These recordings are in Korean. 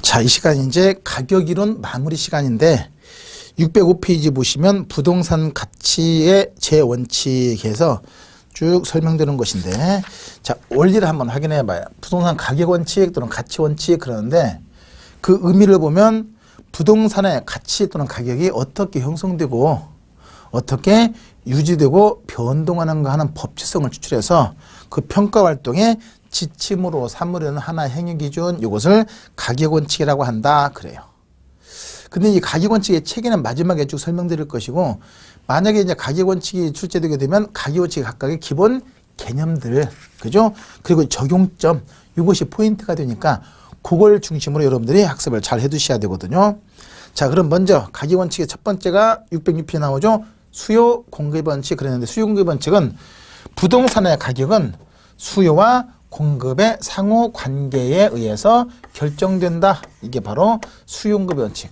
자, 이 시간 이제 가격이론 마무리 시간인데 605페이지 보시면 부동산 가치의 제원칙에서 쭉 설명되는 것인데, 자, 원리를 한번 확인해 봐요. 부동산 가격 원칙 또는 가치 원칙 그러는데 그 의미를 보면 부동산의 가치 또는 가격이 어떻게 형성되고 어떻게 유지되고 변동하는가 하는 법칙성을 추출해서 그 평가 활동의 지침으로 삼으려는 하나의 행위 기준, 이것을 가격 원칙이라고 한다 그래요. 근데 이 가격 원칙의 체계는 마지막에 쭉 설명드릴 것이고, 만약에 이제 가격 원칙이 출제되게 되면 가격 원칙 각각의 기본 개념들, 그죠? 그리고 적용점, 이것이 포인트가 되니까 그걸 중심으로 여러분들이 학습을 잘 해두셔야 되거든요. 자, 그럼 먼저 가격 원칙의 첫 번째가 606페이지에 나오죠. 수요 공급 원칙 그랬는데, 수요 공급 원칙은 부동산의 가격은 수요와 공급의 상호 관계에 의해서 결정된다. 이게 바로 수요 공급 원칙.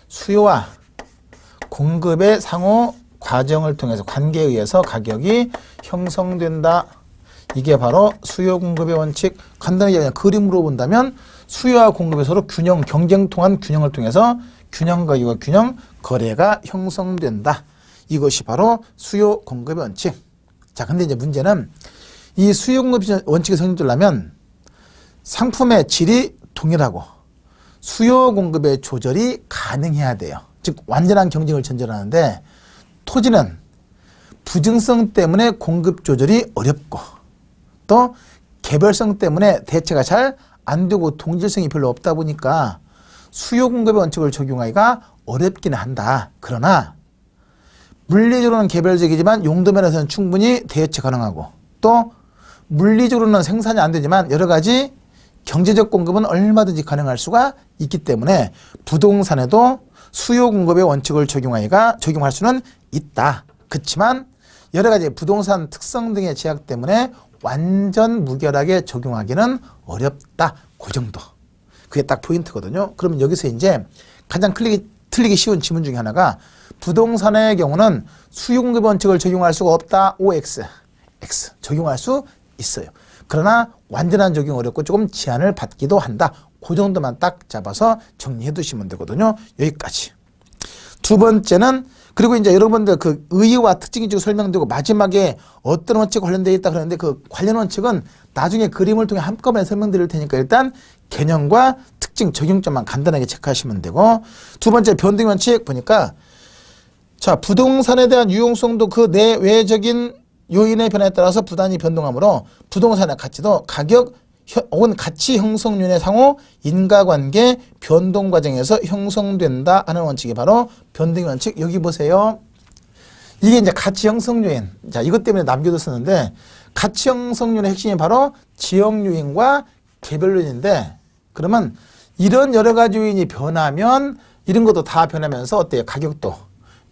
수요와 공급의 상호 과정을 통해서 관계에 의해서 가격이 형성된다. 이게 바로 수요 공급의 원칙. 간단하게 그냥 그림으로 본다면 수요와 공급의 서로 균형, 경쟁 통한 균형을 통해서 균형 가격과 균형 거래가 형성된다. 이것이 바로 수요 공급의 원칙. 자, 근데 이제 문제는 이 수요 공급 원칙이 성립되려면 상품의 질이 동일하고 수요 공급의 조절이 가능해야 돼요. 즉 완전한 경쟁을 전제하는데, 토지는 부증성 때문에 공급 조절이 어렵고 또 개별성 때문에 대체가 잘 안 되고 동질성이 별로 없다 보니까 수요 공급의 원칙을 적용하기가 어렵기는 한다. 그러나 물리적으로는 개별적이지만 용도 면에서는 충분히 대체 가능하고, 또 물리적으로는 생산이 안 되지만 여러 가지 경제적 공급은 얼마든지 가능할 수가 있기 때문에 부동산에도 수요 공급의 원칙을 적용할 수는 있다. 그렇지만 여러 가지 부동산 특성 등의 제약 때문에 완전 무결하게 적용하기는 어렵다. 그 정도. 그게 딱 포인트거든요. 그러면 여기서 이제 가장 틀리기 쉬운 지문 중에 하나가, 부동산의 경우는 수요 공급 원칙을 적용할 수가 없다. OX. X. 적용할 수 있어요. 그러나 완전한 적용 어렵고 조금 제한을 받기도 한다. 그 정도만 딱 잡아서 정리해 두시면 되거든요. 여기까지. 두 번째는, 그리고 이제 여러분들 그 의의와 특징이 쭉 설명되고 마지막에 어떤 원칙 관련되어 있다 그러는데, 그 관련 원칙은 나중에 그림을 통해 한꺼번에 설명드릴 테니까 일단 개념과 특징, 적용점만 간단하게 체크하시면 되고, 두 번째 변동 원칙 보니까, 자, 부동산에 대한 유용성도 그 내외적인 요인의 변화에 따라서 부단히 변동하므로 부동산의 가치도 가격 혹은 가치 형성률의 상호 인과관계 변동 과정에서 형성된다 하는 원칙이 바로 변동 원칙. 여기 보세요. 이게 이제 가치 형성 요인. 자, 이것 때문에 남겨뒀었는데, 가치 형성률의 핵심이 바로 지역 요인과 개별 요인인데, 그러면 이런 여러 가지 요인이 변하면 이런 것도 다 변하면서 어때요? 가격도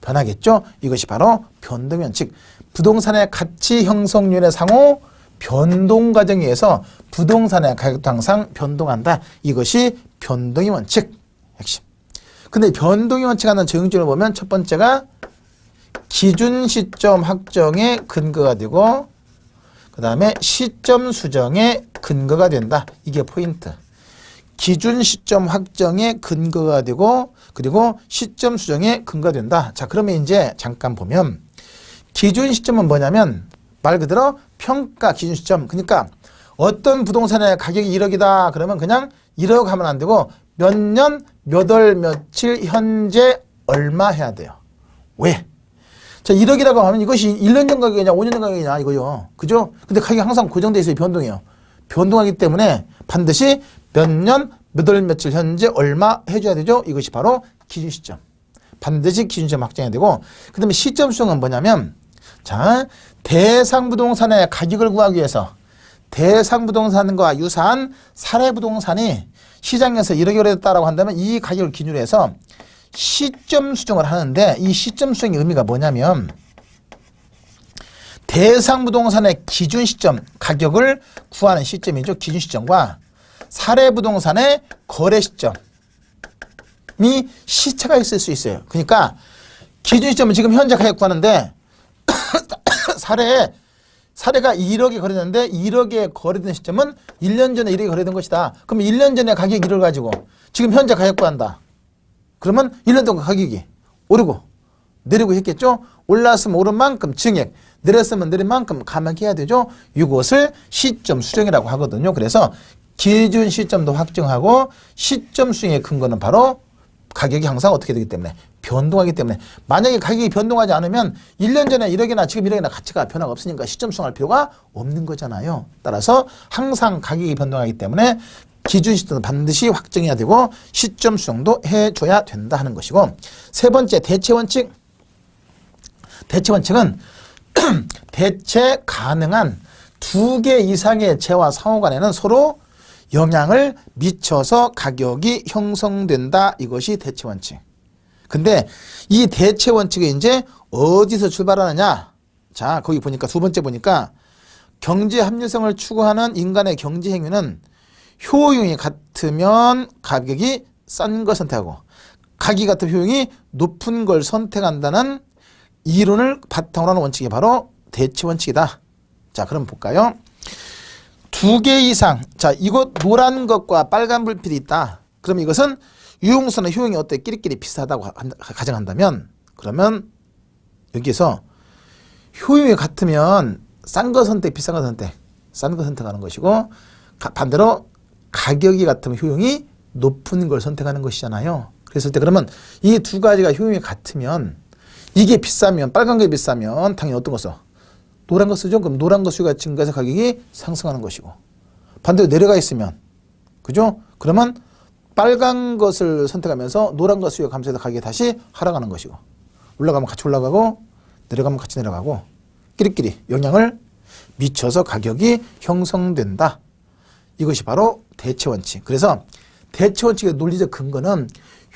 변하겠죠? 이것이 바로 변동 원칙. 부동산의 가치 형성률의 상호 변동 과정에 의해서 부동산의 가격도 항상 변동한다. 이것이 변동의 원칙 핵심. 근데 변동의 원칙 하는 적용점을 보면 첫 번째가 기준 시점 확정의 근거가 되고, 그 다음에 시점 수정의 근거가 된다. 이게 포인트. 기준 시점 확정의 근거가 되고, 그리고 시점 수정의 근거가 된다. 자, 그러면 이제 잠깐 보면 기준 시점은 뭐냐면 말 그대로 평가 기준 시점. 그러니까 어떤 부동산의 가격이 1억이다 그러면 그냥 1억 하면 안 되고 몇 년, 몇 월, 며칠, 현재 얼마 해야 돼요. 왜? 자, 1억이라고 하면 이것이 1년 전 가격이냐 5년 전 가격이냐 이거요. 그죠? 근데 가격이 항상 고정되어 있어요. 변동해요. 변동하기 때문에 반드시 몇 년, 몇 월, 며칠, 현재 얼마 해줘야 되죠. 이것이 바로 기준 시점. 반드시 기준 시점 확정해야 되고, 그 다음에 시점 수정은 뭐냐면, 자, 대상 부동산의 가격을 구하기 위해서 대상 부동산과 유사한 사례 부동산이 시장에서 1억이 오래됐다라고 한다면 이 가격을 기준으로 해서 시점 수정을 하는데, 이 시점 수정의 의미가 뭐냐면 대상 부동산의 기준 시점, 가격을 구하는 시점이죠. 기준 시점과 사례 부동산의 거래 시점이 시차가 있을 수 있어요. 그러니까 기준 시점은 지금 현재 가격 구하는데 사례에 사례가 1억에 거래됐는데 1억에 거래된 시점은 1년 전에 1억에 거래된 것이다. 그럼 1년 전에 가격 1억을 가지고 지금 현재 가격 구한다. 그러면 1년 동안 가격이 오르고 내리고 했겠죠. 올랐으면 오른 만큼 증액, 내렸으면 내린 만큼 감액해야 되죠. 이것을 시점 수정이라고 하거든요. 그래서 기준 시점도 확정하고 시점 수정의 근거는 바로 가격이 항상 어떻게 되기 때문에 변동하기 때문에 만약에 가격이 변동하지 않으면 1년 전에 1억이나 지금 1억이나 가치가 변화가 없으니까 시점 수정할 필요가 없는 거잖아요. 따라서 항상 가격이 변동하기 때문에 기준 시점도 반드시 확정해야 되고 시점 수정도 해줘야 된다 하는 것이고 세 번째 대체 원칙. 대체 원칙은 대체 가능한 2개 이상의 재와 상호 간에는 서로 영향을 미쳐서 가격이 형성된다. 이것이 대체 원칙. 근데 이 대체 원칙이 이제 어디서 출발하느냐? 자, 거기 보니까 두 번째 보니까 경제 합리성을 추구하는 인간의 경제 행위는 효용이 같으면 가격이 싼 걸 선택하고 가격이 같은 효용이 높은 걸 선택한다는 이론을 바탕으로 하는 원칙이 바로 대체 원칙이다. 자, 그럼 볼까요? 2개 이상. 자, 이거 노란 것과 빨간 불빛이 있다. 그럼 이것은 유용선의 효용이 어때? 끼리끼리 비슷하다고 가정한다면 그러면 여기서 효용이 같으면 싼 거 선택, 비싼 거 선택. 싼 거 선택하는 것이고 반대로 가격이 같으면 효용이 높은 걸 선택하는 것이잖아요. 그랬을 때 그러면 이 두 가지가 효용이 같으면 이게 비싸면 빨간 게 비싸면 당연히 어떤 거 써? 노란 거 쓰죠. 그럼 노란 거 수요가 증가해서 가격이 상승하는 것이고 반대로 내려가 있으면 그죠? 그러면 빨간 것을 선택하면서 노란 것 수요가 감소해서 가격이 다시 하락하는 것이고 올라가면 같이 올라가고 내려가면 같이 내려가고 끼리끼리 영향을 미쳐서 가격이 형성된다. 이것이 바로 대체 원칙. 그래서 대체 원칙의 논리적 근거는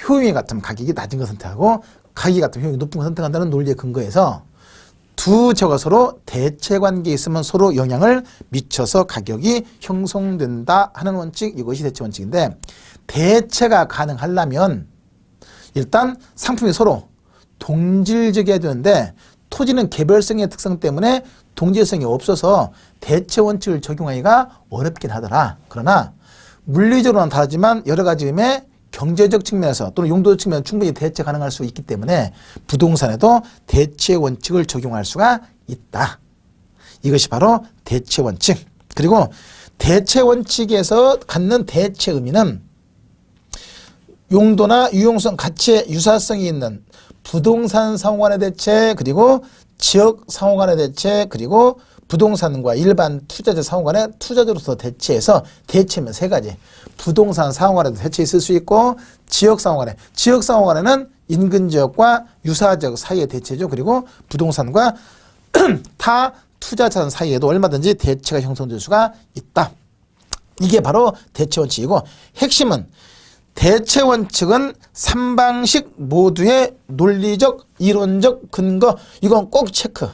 효용이 같으면 가격이 낮은 걸 선택하고 가격이 같으면 효용이 높은 걸 선택한다는 논리의 근거에서 두 재가 서로 대체 관계에 있으면 서로 영향을 미쳐서 가격이 형성된다 하는 원칙, 이것이 대체 원칙인데 대체가 가능하려면 일단 상품이 서로 동질적이어야 되는데 토지는 개별성의 특성 때문에 동질성이 없어서 대체 원칙을 적용하기가 어렵긴 하더라. 그러나 물리적으로는 다르지만 여러 가지 의미의 경제적 측면에서 또는 용도적 측면에서 충분히 대체 가능할 수 있기 때문에 부동산에도 대체 원칙을 적용할 수가 있다. 이것이 바로 대체 원칙. 그리고 대체 원칙에서 갖는 대체 의미는 용도나 유용성, 가치의 유사성이 있는 부동산 상호 간의 대체, 그리고 지역 상호 간의 대체, 그리고 부동산과 일반 투자자 상호 간의 투자자로서 대체해서 대체면 세 가지. 부동산 상호 간에도 대체 있을 수 있고 지역 상호 간에. 지역 상호 간에는 인근 지역과 유사 지역 사이의 대체죠. 그리고 부동산과 타 투자자 사이에도 얼마든지 대체가 형성될 수가 있다. 이게 바로 대체 원칙이고 핵심은 대체 원칙은 3방식 모두의 논리적, 이론적 근거. 이건 꼭 체크.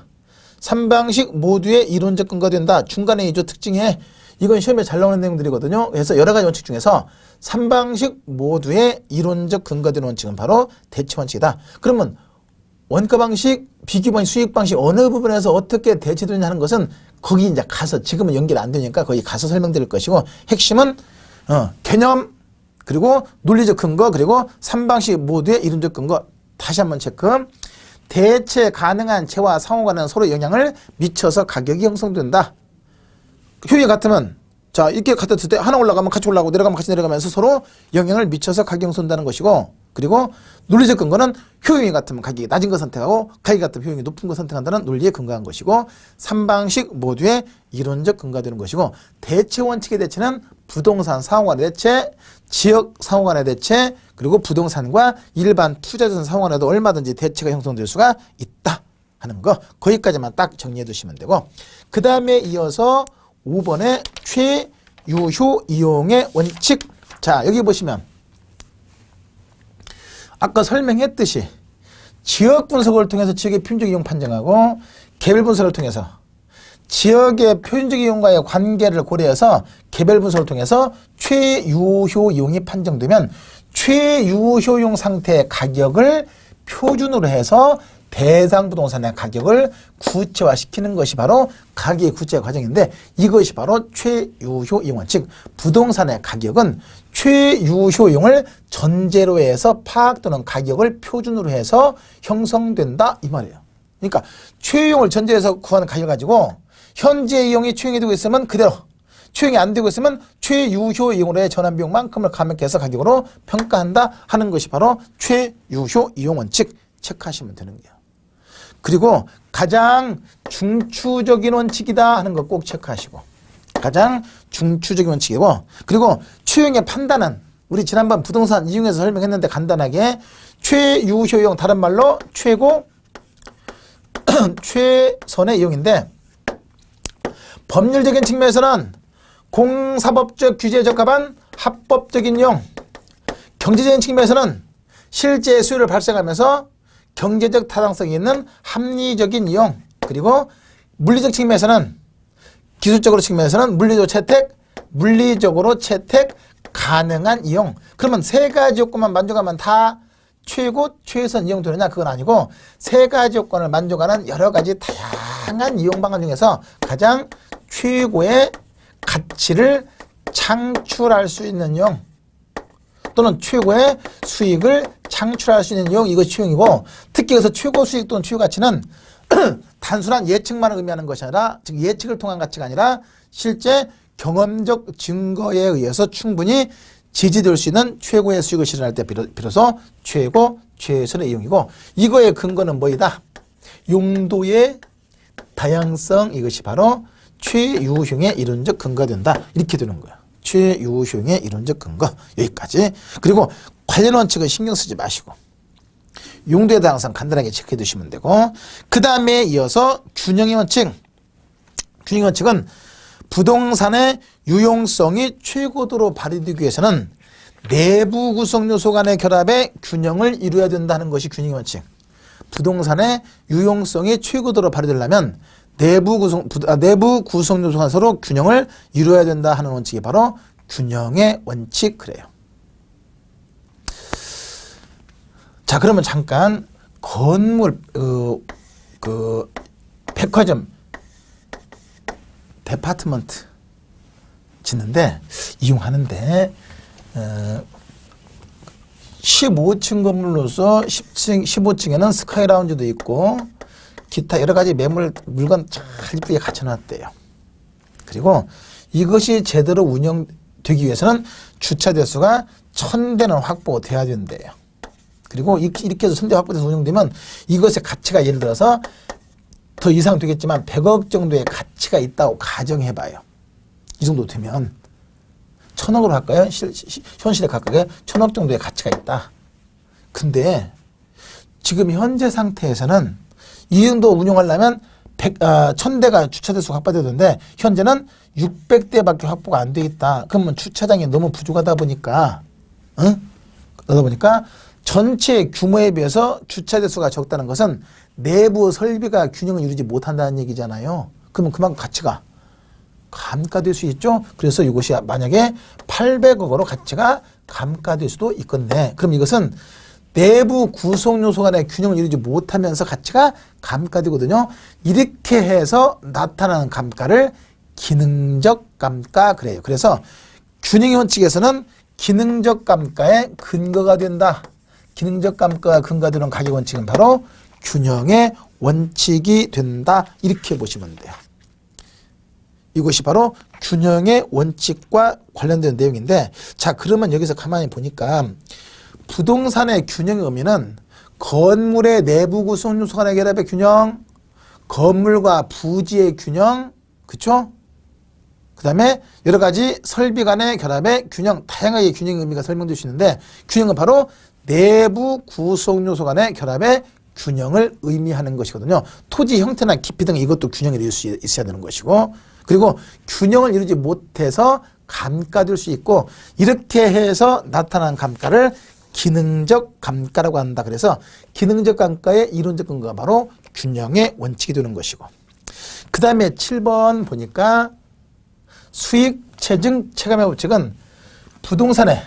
3방식 모두의 이론적 근거가 된다. 중간에 이조 특징에 이건 시험에 잘 나오는 내용들이거든요. 그래서 여러 가지 원칙 중에서 3방식 모두의 이론적 근거된 원칙은 바로 대체 원칙이다. 그러면 원가 방식, 비교 방식, 수익 방식 어느 부분에서 어떻게 대체되느냐 하는 것은 거기 이제 가서 지금은 연결 안 되니까 거기 가서 설명드릴 것이고 핵심은 개념 그리고 논리적 근거 그리고 3방식 모두의 이론적 근거 다시 한번 체크. 대체 가능한 재와 상호 간에는 서로 영향을 미쳐서 가격이 형성된다. 효용이 같으면 자 이렇게 같았을 때 하나 올라가면 같이 올라가고 내려가면 같이 내려가면서 서로 영향을 미쳐서 가격이 형성된다는 것이고 그리고 논리적 근거는 효용이 같으면 가격이 낮은 거 선택하고 가격이 같으면 효용이 높은 거 선택한다는 논리에 근거한 것이고 3방식 모두의 이론적 근거가 되는 것이고 대체 원칙의 대체는 부동산 상호 간의 대체, 지역 상호 간의 대체 그리고 부동산과 일반 투자자 상호 간에도 얼마든지 대체가 형성될 수가 있다 하는 거 거기까지만 딱 정리해 두시면 되고 그 다음에 이어서 5번의 최유효 이용의 원칙. 자 여기 보시면 아까 설명했듯이 지역 분석을 통해서 지역의 표준적 이용 판정하고 개별 분석을 통해서 지역의 표준적 이용과의 관계를 고려해서 개별 분석을 통해서 최유효 이용이 판정되면 최유효 이용 상태의 가격을 표준으로 해서 대상 부동산의 가격을 구체화시키는 것이 바로 가격의 구체화 과정인데 이것이 바로 최유효 이용, 즉 부동산의 가격은 최유효용을 전제로 해서 파악 또는 가격을 표준으로 해서 형성된다 이 말이에요. 그러니까 최유용을 전제해서 구하는 가격 가지고 현재 이용이 최용이 되고 있으면 그대로, 최용이 안 되고 있으면 최유효 이용으로의 전환비용만큼을 감액해서 가격으로 평가한다 하는 것이 바로 최유효 이용 원칙 체크하시면 되는 거예요. 그리고 가장 중추적인 원칙이다 하는 거 꼭 체크하시고, 가장 중추적인 원칙이고, 그리고 최용의 판단은 우리 지난번 부동산 이용해서 설명했는데 간단하게 최유효 이용, 다른 말로 최고 최선의 이용인데, 법률적인 측면에서는 공사법적 규제에 적합한 합법적인 이용, 경제적인 측면에서는 실제 수요를 발생하면서 경제적 타당성이 있는 합리적인 이용, 그리고 물리적 측면에서는, 기술적으로 측면에서는 물리적으로 채택 가능한 이용. 그러면 세 가지 요건만 만족하면 다 최고 최선 이용 되느냐? 그건 아니고 세 가지 요건을 만족하는 여러 가지 다양한 이용 방안 중에서 가장 최고의 가치를 창출할 수 있는 이용 또는 최고의 수익을 창출할 수 있는 이용, 이것이 최용이고, 특히 여기서 최고 수익 또는 최고 가치는 단순한 예측만 의미하는 것이 아니라, 즉 예측을 통한 가치가 아니라 실제 경험적 증거에 의해서 충분히 지지될 수 있는 최고의 수익을 실현할 때 비로소 최고 최선의 이용이고, 이거의 근거는 뭐이다? 용도의 다양성, 이것이 바로 최유효용의 이론적 근거가 된다. 이렇게 되는 거야. 최유효용의 이론적 근거, 여기까지. 그리고 관련 원칙은 신경 쓰지 마시고 용도에 대해 항상 간단하게 체크해 두시면 되고, 그 다음에 이어서 균형의 원칙. 균형의 원칙은 부동산의 유용성이 최고도로 발휘되기 위해서는 내부 구성 요소 간의 결합의 균형을 이루어야 된다는 것이 균형의 원칙. 부동산의 유용성이 최고도로 발휘되려면 내부 구성 요소 간 서로 균형을 이루어야 된다 하는 원칙이 바로 균형의 원칙, 그래요. 자, 그러면 잠깐 건물 백화점 데파트먼트 짓는데 이용하는데 15층 건물로서 15층에는 스카이 라운지도 있고 기타 여러 가지 물건 잘 이쁘게 갖춰놨대요. 그리고 이것이 제대로 운영되기 위해서는 주차 대수가 1000대는 확보돼야 된대요. 그리고 이렇게 해서 1000대 확보돼서 운영되면 이것의 가치가 예를 들어서 더 이상 되겠지만 100억 정도의 가치가 있다고 가정해봐요. 이 정도 되면 1000억으로 할까요? 현실에 가깝게 1000억 정도의 가치가 있다. 근데 지금 현재 상태에서는 이 정도 운영하려면 1000대가 주차 대수가 확보되던데 현재는 600대밖에 확보가 안 돼 있다. 그러면 주차장이 너무 부족하다 보니까 그러다 보니까 전체 규모에 비해서 주차 대수가 적다는 것은 내부 설비가 균형을 이루지 못한다는 얘기잖아요. 그러면 그만큼 가치가 감가될 수 있죠. 그래서 이것이 만약에 800억으로 가치가 감가될 수도 있건데, 그럼 이것은 내부 구성 요소 간의 균형을 이루지 못하면서 가치가 감가되거든요. 이렇게 해서 나타나는 감가를 기능적 감가 그래요. 그래서 균형의 원칙에서는 기능적 감가의 근거가 된다. 기능적 감가가 근거되는 가격 원칙은 바로 균형의 원칙이 된다. 이렇게 보시면 돼요. 이것이 바로 균형의 원칙과 관련된 내용인데, 자, 그러면 여기서 가만히 보니까 부동산의 균형의 의미는 건물의 내부 구성 요소 간의 결합의 균형, 건물과 부지의 균형, 그쵸? 그 다음에 여러 가지 설비 간의 결합의 균형, 다양하게 균형의 의미가 설명될 수 있는데, 균형은 바로 내부 구성 요소 간의 결합의 균형을 의미하는 것이거든요. 토지 형태나 깊이 등 이것도 균형을 이룰 수 있어야 되는 것이고, 그리고 균형을 이루지 못해서 감가될 수 있고, 이렇게 해서 나타난 감가를 기능적 감가라고 한다. 그래서 기능적 감가의 이론적 근거가 바로 균형의 원칙이 되는 것이고, 그 다음에 7번 보니까 수익 체증 체감의 법칙은 부동산에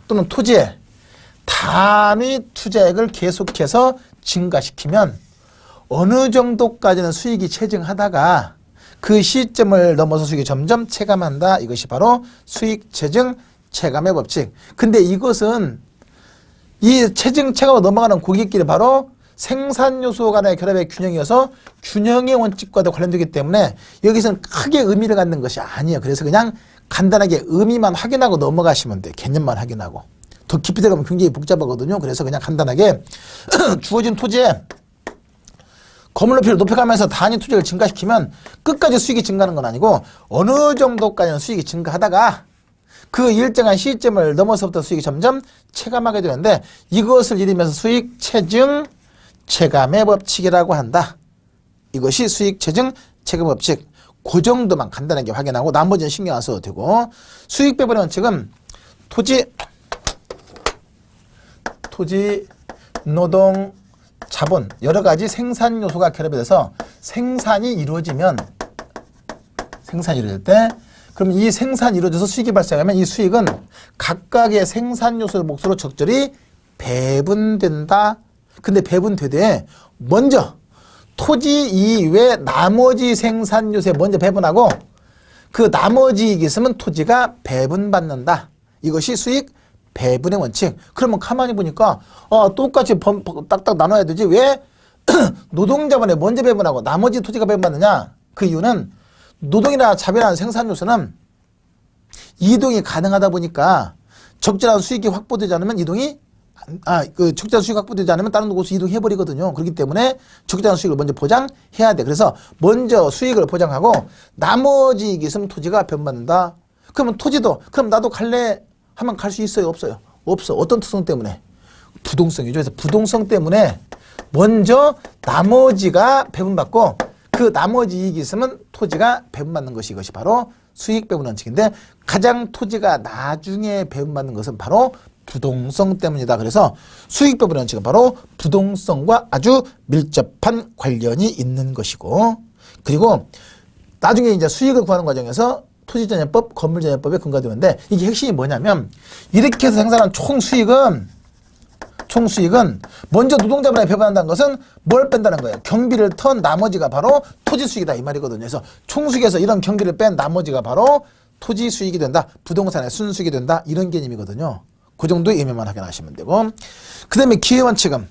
또는 토지에 단위 투자액을 계속해서 증가시키면 어느 정도까지는 수익이 체증하다가 그 시점을 넘어서 수익이 점점 체감한다. 이것이 바로 수익 체증 체감의 법칙. 근데 이것은 이 체증 체감으로 넘어가는 고객끼리 바로 생산 요소 간의 결합의 균형이어서 균형의 원칙과도 관련되기 때문에 여기서는 크게 의미를 갖는 것이 아니에요. 그래서 그냥 간단하게 의미만 확인하고 넘어가시면 돼요. 개념만 확인하고. 더 깊이 들어가면 굉장히 복잡하거든요. 그래서 그냥 간단하게 주어진 토지에 건물 높이를 높여가면서 단위 투자를 증가시키면 끝까지 수익이 증가하는 건 아니고 어느 정도까지는 수익이 증가하다가 그 일정한 시점을 넘어서부터 수익이 점점 체감하게 되는데 이것을 이르면서 수익 체증 체감의 법칙이라고 한다. 이것이 수익 체증 체감 법칙. 그 정도만 간단하게 확인하고 나머지는 신경 안 써도 되고 수익 배분의 원칙은 토지, 노동, 자본 여러 가지 생산 요소가 결합이 돼서 생산이 이루어질 때 그럼 이 생산이 이루어져서 수익이 발생하면 이 수익은 각각의 생산 요소의 몫으로 적절히 배분된다. 근데 배분되되 먼저 토지 이외 나머지 생산 요소에 먼저 배분하고 그 나머지 이익이 있으면 토지가 배분받는다. 이것이 수익 배분의 원칙. 그러면 가만히 보니까 똑같이 딱딱 나눠야 되지 왜 노동자본에 먼저 배분하고 나머지 토지가 배분받느냐. 그 이유는 노동이나 자본이라는 생산 요소는 이동이 가능하다 보니까 적절한 수익이 확보되지 않으면 적절한 수익이 확보되지 않으면 다른 곳으로 이동해버리거든요. 그렇기 때문에 적절한 수익을 먼저 보장해야 돼. 그래서 먼저 수익을 보장하고 나머지 이익이 있으면 토지가 배분받는다. 그러면 토지도 그럼 나도 갈래 하면 갈 수 있어요? 없어요? 없어. 어떤 특성 때문에? 부동성이죠. 그래서 부동성 때문에 먼저 나머지가 배분받고 그 나머지 이익이 있으면 토지가 배분받는 것이 이것이 바로 수익 배분 원칙인데 가장 토지가 나중에 배분받는 것은 바로 부동성 때문이다. 그래서 수익 배분 원칙은 바로 부동성과 아주 밀접한 관련이 있는 것이고 그리고 나중에 이제 수익을 구하는 과정에서 토지전환법, 건물전환법에 근거되는데 이게 핵심이 뭐냐면 이렇게 해서 생산한 총수익은 먼저 노동자분에 배분한다는 것은 뭘 뺀다는 거예요. 경비를 턴 나머지가 바로 토지 수익이다 이 말이거든요. 그래서 총수익에서 이런 경비를 뺀 나머지가 바로 토지 수익이 된다. 부동산의 순수익이 된다. 이런 개념이거든요. 그 정도의 의미만 확인하시면 되고 그 다음에 기회원칙은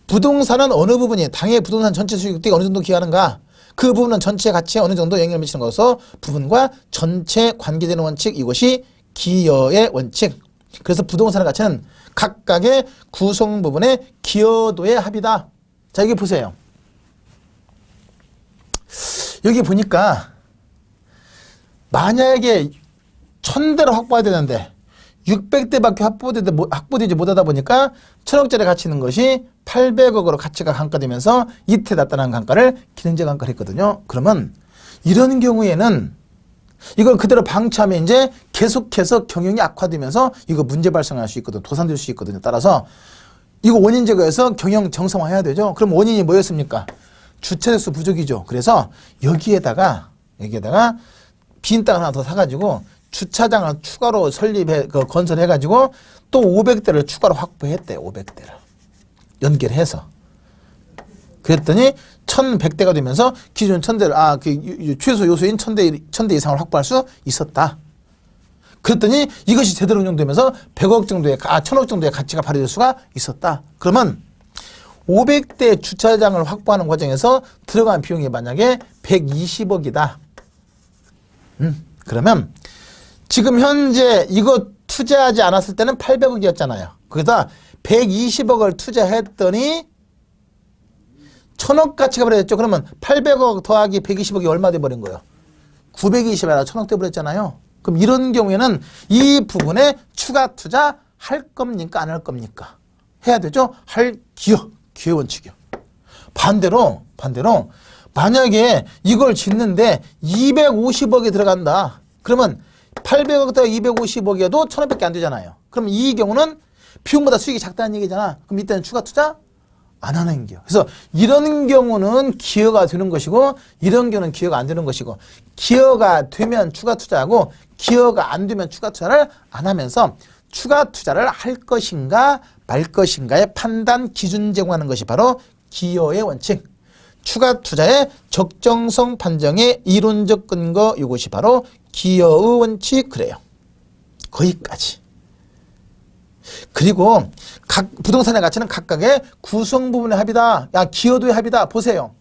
부동산은 어느 부분이 당의 부동산 전체 수익에 어느 정도 기여하는가 그 부분은 전체 가치에 어느 정도 영향을 미치는 것으로 부분과 전체 관계되는 원칙 이것이 기여의 원칙. 그래서 부동산의 가치는 각각의 구성 부분의 기여도의 합이다. 자 여기 보세요. 여기 보니까 만약에 1000대를 확보해야 되는데 600대밖에 확보되지 못하다 보니까 1000억짜리 가치 있는 것이 800억으로 가치가 강가되면서 이때 나타난 강가를 기능적 강가를 했거든요. 그러면 이런 경우에는 이걸 그대로 방치하면 이제 계속해서 경영이 악화되면서 이거 문제 발생할 수 있거든요. 도산될 수 있거든요. 따라서 이거 원인 제거해서 경영 정상화해야 되죠. 그럼 원인이 뭐였습니까? 주차장수 부족이죠. 그래서 여기에다가 빈 땅 하나 더 사가지고 주차장을 추가로 건설해가지고 또 500대를 추가로 확보했대요. 500대를. 연결해서. 그랬더니 1100대가 되면서 기존 1000대를, 최소 요소인 1000대 이상을 확보할 수 있었다. 그랬더니 이것이 제대로 운영되면서 1000억 정도의 가치가 발휘될 수가 있었다. 그러면 500대 주차장을 확보하는 과정에서 들어간 비용이 만약에 120억이다. 그러면 지금 현재 이거 투자하지 않았을 때는 800억이었잖아요. 거기다 120억을 투자했더니 1000억 가치가 벌어졌죠. 그러면 800억 더하기 120억이 얼마 돼버린 거예요? 920이 아니라 1000억 돼버렸잖아요. 그럼 이런 경우에는 이 부분에 추가 투자 할 겁니까? 안 할 겁니까? 해야 되죠? 기회 원칙이요. 반대로 만약에 이걸 짓는데 250억이 들어간다. 그러면 800억 더하기 250억이어도 1000억밖에 안 되잖아요. 그럼 이 경우는 비용보다 수익이 작다는 얘기잖아. 그럼 이때는 추가 투자 안 하는 거예요. 그래서 이런 경우는 기여가 되는 것이고 이런 경우는 기여가 안 되는 것이고 기여가 되면 추가 투자하고 기여가 안 되면 추가 투자를 안 하면서 추가 투자를 할 것인가 말 것인가의 판단 기준 제공하는 것이 바로 기여의 원칙. 추가 투자의 적정성 판정의 이론적 근거, 이것이 바로 기여의 원칙. 그래요. 거기까지. 그리고 각 부동산의 가치는 각각의 구성 부분의 합이다. 야, 기여도의 합이다. 보세요.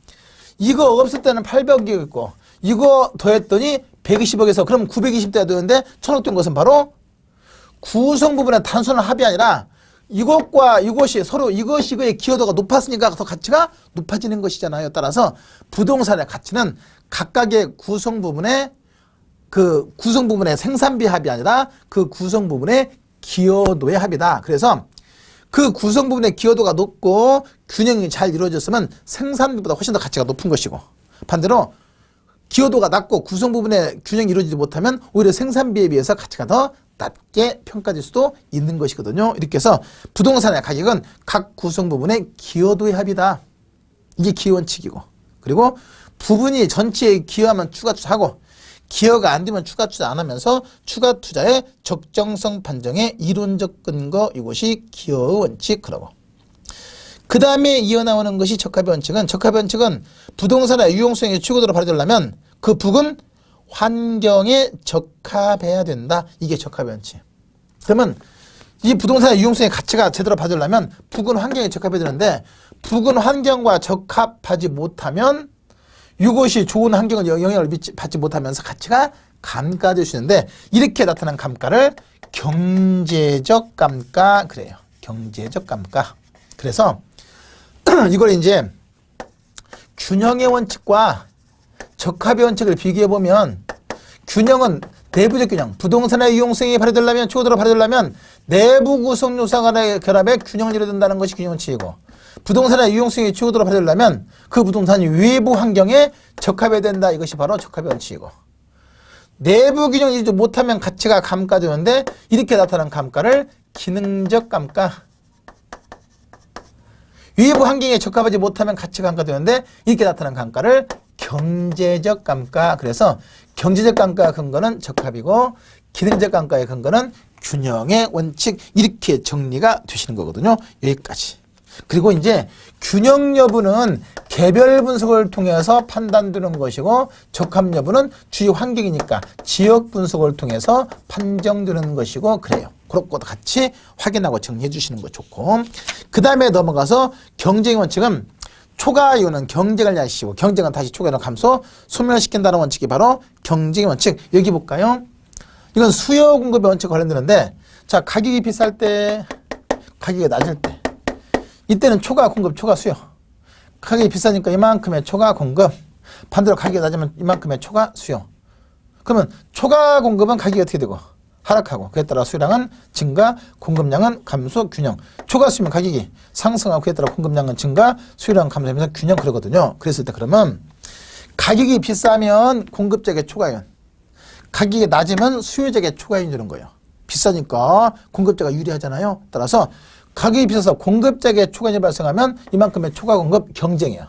이거 없을 때는 800억이 있고 이거 더했더니 120억에서 그럼 920대가 되는데 1000억 된 것은 바로 구성 부분의 단순한 합이 아니라 이것과 이것이 서로 이것이 기여도가 높았으니까 더 가치가 높아지는 것이잖아요. 따라서 부동산의 가치는 각각의 구성 부분의 그 구성 부분의 생산비 합이 아니라 그 구성 부분의 기여도의 합이다. 그래서 그 구성 부분의 기여도가 높고 균형이 잘 이루어졌으면 생산비보다 훨씬 더 가치가 높은 것이고, 반대로 기여도가 낮고 구성 부분의 균형이 이루어지지 못하면 오히려 생산비에 비해서 가치가 더 낮게 평가될 수도 있는 것이거든요. 이렇게 해서 부동산의 가격은 각 구성 부분의 기여도의 합이다. 이게 기여원칙이고, 그리고 부분이 전체에 기여하면 추가 투자하고 기여가 안 되면 추가 투자 안 하면서 추가 투자의 적정성 판정의 이론적 근거, 이것이 기여의 원칙. 그러고 그 다음에 이어나오는 것이 적합의 원칙은, 적합의 원칙은 부동산의 유용성이 최고도로 발휘되려면 그 북은 환경에 적합해야 된다. 이게 적합의 원칙. 그러면 이 부동산의 유용성의 가치가 제대로 발휘되려면 북은 환경에 적합해야 되는데, 북은 환경과 적합하지 못하면 이것이 좋은 환경을 영향을 받지 못하면서 가치가 감가될 수 있는데, 이렇게 나타난 감가를 경제적 감가 그래요. 경제적 감가. 그래서 이걸 이제 균형의 원칙과 적합의 원칙을 비교해 보면, 균형은 내부적 균형, 부동산의 유용성이 발휘되려면, 최고도로 발휘되려면 내부 구성 요소 간의 결합에 균형을 이뤄야 된다는 것이 균형 원칙이고, 부동산의 유용성이 최고도로 발휘되려면 그 부동산이 외부 환경에 적합해야 된다. 이것이 바로 적합의 원칙이고, 내부 균형이 이루지 못하면 가치가 감가되는데, 이렇게 나타난 감가를 기능적 감가, 외부 환경에 적합하지 못하면 가치가 감가되는데 이렇게 나타난 감가를 경제적 감가. 그래서 경제적 감가의 근거는 적합이고 기능적 감가의 근거는 균형의 원칙. 이렇게 정리가 되시는 거거든요. 여기까지. 그리고 이제 균형 여부는 개별 분석을 통해서 판단되는 것이고, 적합 여부는 주요 환경이니까 지역 분석을 통해서 판정되는 것이고, 그래요. 그런 것도 같이 확인하고 정리해 주시는 거 좋고, 그 다음에 넘어가서 경쟁의 원칙은 초과 이유는 경쟁을 야기시키고 경쟁은 다시 초과는 감소, 소멸시킨다는 원칙이 바로 경쟁의 원칙. 여기 볼까요? 이건 수요 공급의 원칙과 관련되는데, 자, 가격이 비쌀 때, 가격이 낮을 때, 이때는 초과 공급, 초과 수요. 가격이 비싸니까 이만큼의 초과 공급, 반대로 가격이 낮으면 이만큼의 초과 수요. 그러면 초과 공급은 가격이 어떻게 되고? 하락하고, 그에 따라 수요량은 증가, 공급량은 감소, 균형. 초과 수요면 가격이 상승하고, 그에 따라 공급량은 증가, 수요량은 감소하면서 균형. 그러거든요. 그랬을 때 그러면 가격이 비싸면 공급적의 초과이윤, 가격이 낮으면 수요적의 초과이윤이 되는 거예요. 비싸니까 공급자가 유리하잖아요. 따라서 가격이 비싸서 공급적의 초과이윤이 발생하면 이만큼의 초과 공급 경쟁이에요.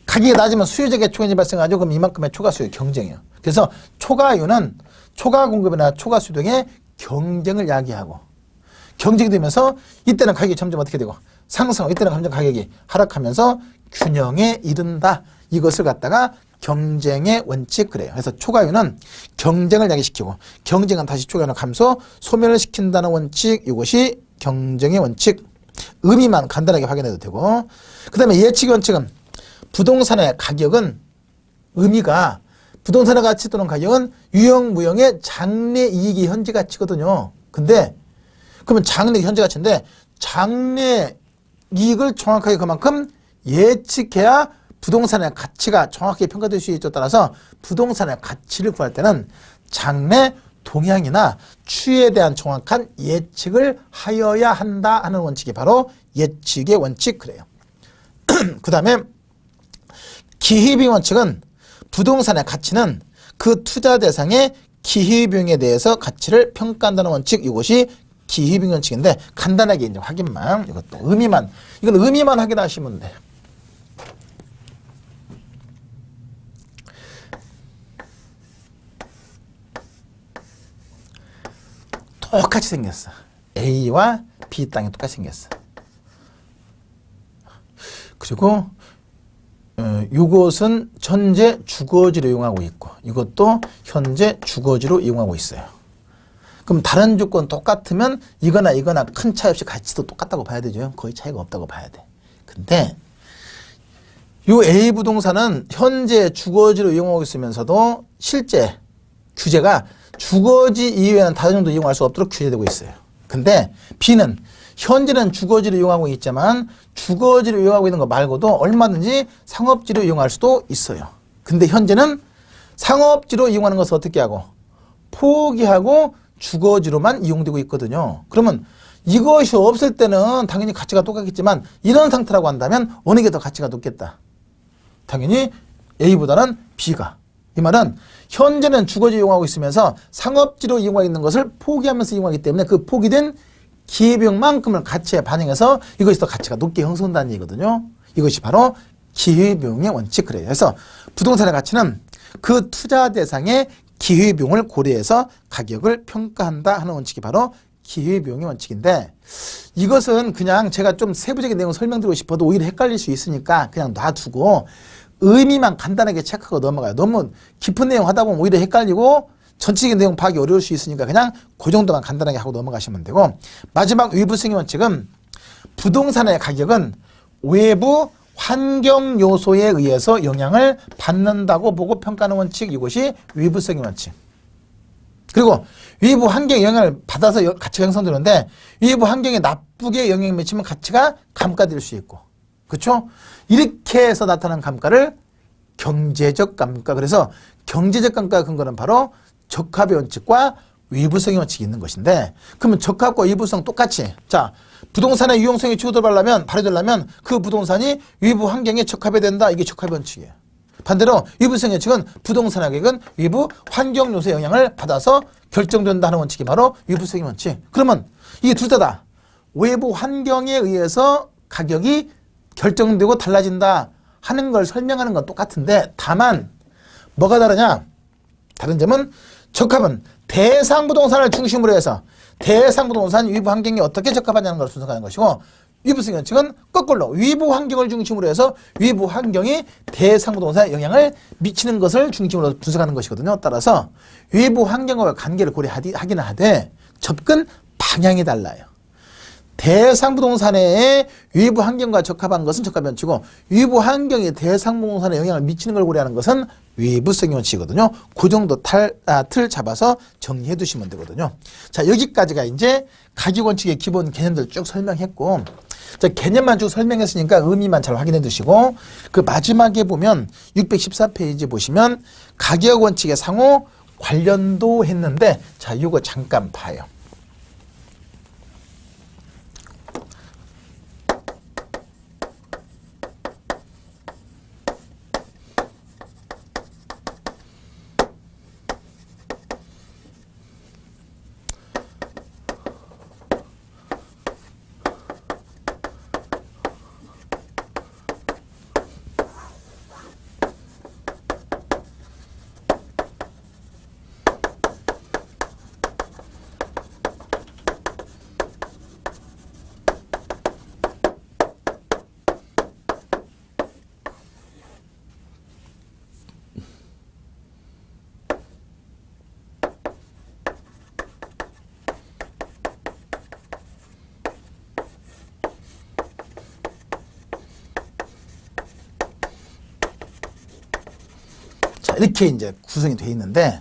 가격이 낮으면 수요적의 초과이윤이 발생하죠. 그럼 이만큼의 초과 수요 경쟁이에요. 그래서 초과이윤은 초과 공급이나 초과 수요 등의 경쟁을 야기하고, 경쟁이 되면서 이때는 가격이 점점 어떻게 되고 상승하고, 이때는 점점 가격이 하락하면서 균형에 이른다. 이것을 갖다가 경쟁의 원칙. 그래요. 그래서 초과이윤은 경쟁을 야기시키고 경쟁은 다시 초과이윤을 감소, 소멸을 시킨다는 원칙. 이것이 경쟁의 원칙. 의미만 간단하게 확인해도 되고, 그 다음에 예측의 원칙은 부동산의 가격은, 의미가 부동산의 가치 또는 가격은 유형 무형의 장래 이익이 현재 가치거든요. 근데 그러면 장래 현재 가치인데, 장래 이익을 정확하게 그만큼 예측해야 부동산의 가치가 정확하게 평가될 수 있죠. 따라서 부동산의 가치를 구할 때는 장래 동향이나 추이에 대한 정확한 예측을 하여야 한다 하는 원칙이 바로 예측의 원칙. 그래요. 그 다음에 기회비용 원칙은 부동산의 가치는 그 투자 대상의 기회비용에 대해서 가치를 평가한다는 원칙. 이것이 기회비용 원칙인데, 간단하게 이제 확인만, 이것도 의미만, 이건 의미만 확인하시면 돼요. 똑같이 생겼어. A와 B 땅이 똑같이 생겼어. 그리고 이것은 현재 주거지로 이용하고 있고 이것도 현재 주거지로 이용하고 있어요. 그럼 다른 조건 똑같으면 이거나 큰 차이 없이 가치도 똑같다고 봐야 되죠. 거의 차이가 없다고 봐야 돼. 근데 이 A 부동산은 현재 주거지로 이용하고 있으면서도 실제 규제가 주거지 이외에는 다른 정도 이용할 수 없도록 규제되고 있어요. 근데 B는 현재는 주거지로 이용하고 있지만 주거지로 이용하고 있는 거 말고도 얼마든지 상업지로 이용할 수도 있어요. 근데 현재는 상업지로 이용하는 것을 어떻게 하고 포기하고 주거지로만 이용되고 있거든요. 그러면 이것이 없을 때는 당연히 가치가 똑같겠지만 이런 상태라고 한다면 어느 게 더 가치가 높겠다? 당연히 A보다는 B가. 이 말은 현재는 주거지 이용하고 있으면서 상업지로 이용하고 있는 것을 포기하면서 이용하기 때문에 그 포기된 기회비용만큼을 가치에 반영해서 이것이 더 가치가 높게 형성된다는 얘기거든요. 이것이 바로 기회비용의 원칙. 그래요. 그래서 부동산의 가치는 그 투자 대상의 기회비용을 고려해서 가격을 평가한다 하는 원칙이 바로 기회비용의 원칙인데 이것은 그냥 제가 좀 세부적인 내용을 설명드리고 싶어도 오히려 헷갈릴 수 있으니까 그냥 놔두고 의미만 간단하게 체크하고 넘어가요. 너무 깊은 내용 하다 보면 오히려 헷갈리고 전체적인 내용 파악이 어려울 수 있으니까 그냥 그 정도만 간단하게 하고 넘어가시면 되고 마지막 위부승의 원칙은 부동산의 가격은 외부 환경 요소에 의해서 영향을 받는다고 보고 평가하는 원칙 이것이 위부승의 원칙. 그리고 외부 환경에 영향을 받아서 가치가 형성되는데 외부 환경에 나쁘게 영향을 미치면 가치가 감가될 수 있고 그렇죠? 이렇게 해서 나타난 감가를 경제적 감가. 그래서 경제적 감가 근거는 바로 적합의 원칙과 외부성의 원칙이 있는 것인데 그러면 적합과 외부성 똑같이 자 부동산의 유용성이 추구되려면 발휘되려면 그 부동산이 외부 환경에 적합해야 된다. 이게 적합의 원칙이에요. 반대로 외부성의 원칙은 부동산 가격은 외부 환경 요소의 영향을 받아서 결정된다는 원칙이 바로 외부성의 원칙. 그러면 이게 둘 다 외부 환경에 의해서 가격이 결정되고 달라진다 하는 걸 설명하는 건 똑같은데 다만 뭐가 다르냐? 다른 점은 적합은 대상 부동산을 중심으로 해서 대상 부동산 위부 환경이 어떻게 적합하냐는 걸 분석하는 것이고 위부성 원칙은 거꾸로 위부 환경을 중심으로 해서 위부 환경이 대상 부동산에 영향을 미치는 것을 중심으로 분석하는 것이거든요. 따라서 위부 환경과 관계를 고려하기는 하되 접근 방향이 달라요. 대상 부동산의 외부 환경과 적합한 것은 적합의 원칙이고 외부 환경이 대상 부동산에 영향을 미치는 걸 고려하는 것은 외부성의 원칙이거든요. 그 정도 틀 잡아서 정리해 두시면 되거든요. 자, 여기까지가 이제 가격 원칙의 기본 개념들 쭉 설명했고 자, 개념만 쭉 설명했으니까 의미만 잘 확인해 두시고 그 마지막에 보면 614페이지 보시면 가격 원칙의 상호 관련도 했는데 자, 이거 잠깐 봐요. 이렇게 이제 구성이 되어 있는데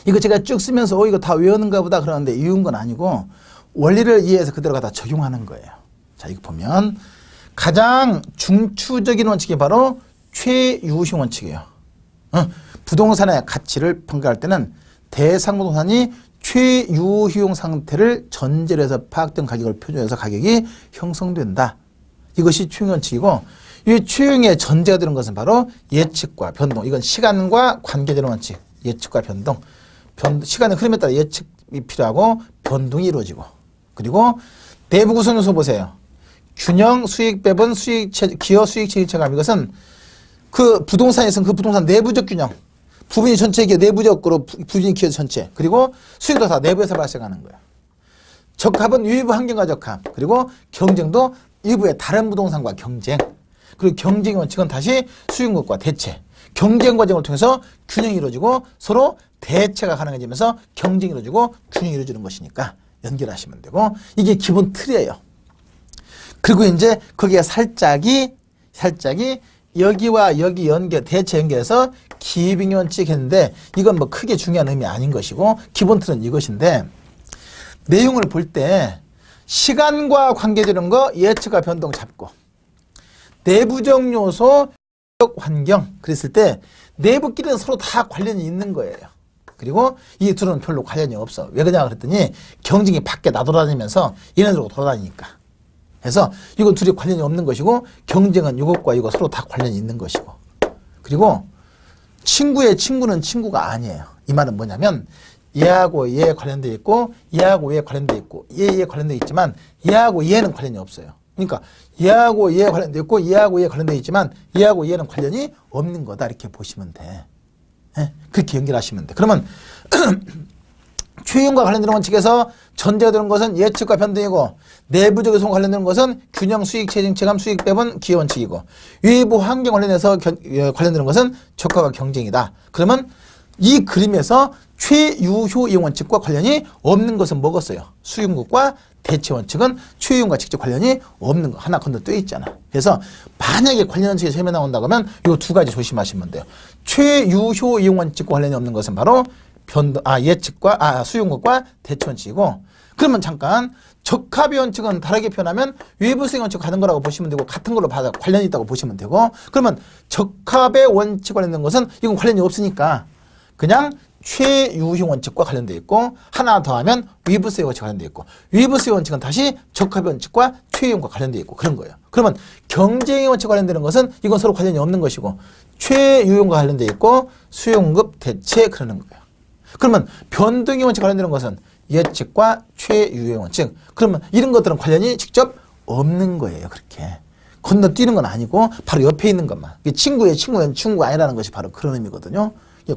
이거 제가 쭉 쓰면서 이거 다 외우는가 보다 그러는데 외운 건 아니고 원리를 이해해서 그대로 갖다 적용하는 거예요. 자, 이거 보면 가장 중추적인 원칙이 바로 최유효 원칙이에요. 부동산의 가치를 평가할 때는 대상 부동산이 최유효 상태를 전제로 해서 파악된 가격을 표준해서 가격이 형성된다. 이것이 최유효 원칙이고 이 최유효의 전제가 되는 것은 바로 예측과 변동. 이건 시간과 관계되는 원칙. 예측과 변동. 시간의 흐름에 따라 예측이 필요하고 변동이 이루어지고. 그리고 내부 구성 요소 보세요. 균형, 수익 배분, 기여 수익 체계 체감. 이것은 그 부동산에서는 그 부동산 내부적 균형. 부분이 전체 기여 내부적으로 부분이 기여 전체. 그리고 수익도 다 내부에서 발생하는 거예요. 적합은 외부 환경과 적합. 그리고 경쟁도 일부의 다른 부동산과 경쟁. 그리고 경쟁의 원칙은 다시 수용국과 대체. 경쟁 과정을 통해서 균형이 이루어지고 서로 대체가 가능해지면서 경쟁이 이루어지고 균형이 이루어지는 것이니까 연결하시면 되고 이게 기본 틀이에요. 그리고 이제 거기에 살짝이 여기와 여기 연결, 대체 연결해서 기빙 원칙 했는데 이건 뭐 크게 중요한 의미 아닌 것이고 기본 틀은 이것인데 내용을 볼 때 시간과 관계되는 거 예측과 변동 잡고 내부적 요소 환경 그랬을 때 내부끼리는 서로 다 관련이 있는 거예요. 그리고 이 둘은 별로 관련이 없어. 왜 그러냐 그랬더니 경쟁이 밖에 나돌아다니면서 얘네들하고 돌아다니니까. 그래서 이건 둘이 관련이 없는 것이고 경쟁은 이것과 이거 서로 다 관련이 있는 것이고. 그리고 친구의 친구는 친구가 아니에요. 이 말은 뭐냐면 얘하고 얘 관련돼 있고 얘하고 얘 관련돼 있고 얘 관련돼 있지만 얘하고 얘는 관련이 없어요. 그러니까 얘하고 얘 관련돼 있고 얘하고 얘 관련돼 있지만 얘하고 얘는 관련이 없는 거다 이렇게 보시면 돼. 네? 그렇게 연결하시면 돼. 그러면 추이용과 관련되는 원칙에서 전제가 되는 것은 예측과 변동이고 내부적 요소와 관련되는 것은 균형, 수익, 체증, 체감, 수익, 배분, 기회 원칙이고 외부 환경 관련해서 관련되는 것은 적합과 경쟁이다. 그러면 이 그림에서 최유효 이용 원칙과 관련이 없는 것은 뭐겠어요? 수용국과 대체 원칙은 최유용과 직접 관련이 없는 거 하나 건너뛰어 있잖아. 그래서 만약에 관련 원칙이 세면 나온다고 하면 이 두 가지 조심하시면 돼요. 최유효 이용 원칙과 관련이 없는 것은 바로 예측과 수용국과 대체 원칙이고 그러면 잠깐 적합의 원칙은 다르게 표현하면 외부 수용 원칙 가는 거라고 보시면 되고 같은 걸로 받아 관련이 있다고 보시면 되고 그러면 적합의 원칙 관련된 것은 이건 관련이 없으니까 그냥 최유효 원칙과 관련되어 있고 하나 더하면 외부 수용 원칙과 관련되어 있고 외부 수용 원칙은 다시 적합의 원칙과 최유용과 관련되어 있고 그런 거예요. 그러면 경쟁의 원칙과 관련되는 것은 이건 서로 관련이 없는 것이고 최유용과 관련되어 있고 수용급 대체 그러는 거예요. 그러면 변동의 원칙과 관련되는 것은 예측과 최유용 원칙. 그러면 이런 것들은 관련이 직접 없는 거예요. 그렇게 건너뛰는 건 아니고 바로 옆에 있는 것만. 친구의 친구는 친구가 아니라는 것이 바로 그런 의미거든요.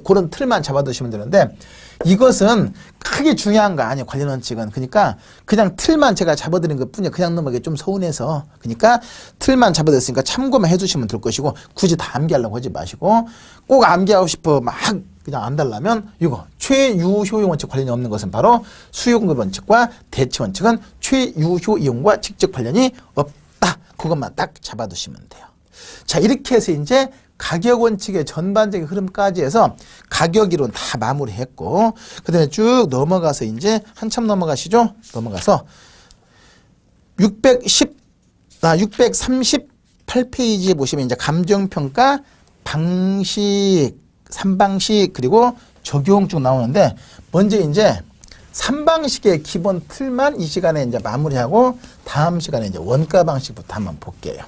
그런 틀만 잡아두시면 되는데 이것은 크게 중요한 거 아니에요. 관련 원칙은. 그러니까 그냥 틀만 제가 잡아드린 것 뿐이에요. 그냥 넘어가기 좀 서운해서. 그러니까 틀만 잡아뒀으니까 참고만 해두시면 될 것이고 굳이 다 암기하려고 하지 마시고 꼭 암기하고 싶어 막 그냥 안달라면 이거 최유효 원칙 관련이 없는 것은 바로 수용급 원칙과 대체 원칙은 최유효 이용과 직접 관련이 없다. 그것만 딱 잡아두시면 돼요. 자 이렇게 해서 이제 가격 원칙의 전반적인 흐름까지 해서 가격 이론 다 마무리했고 그 다음에 쭉 넘어가서 이제 한참 넘어가시죠. 넘어가서 638페이지에 보시면 이제 감정평가 방식 3방식 그리고 적용 쭉 나오는데 먼저 이제 3방식의 기본 틀만 이 시간에 이제 마무리하고 다음 시간에 이제 원가 방식부터 한번 볼게요.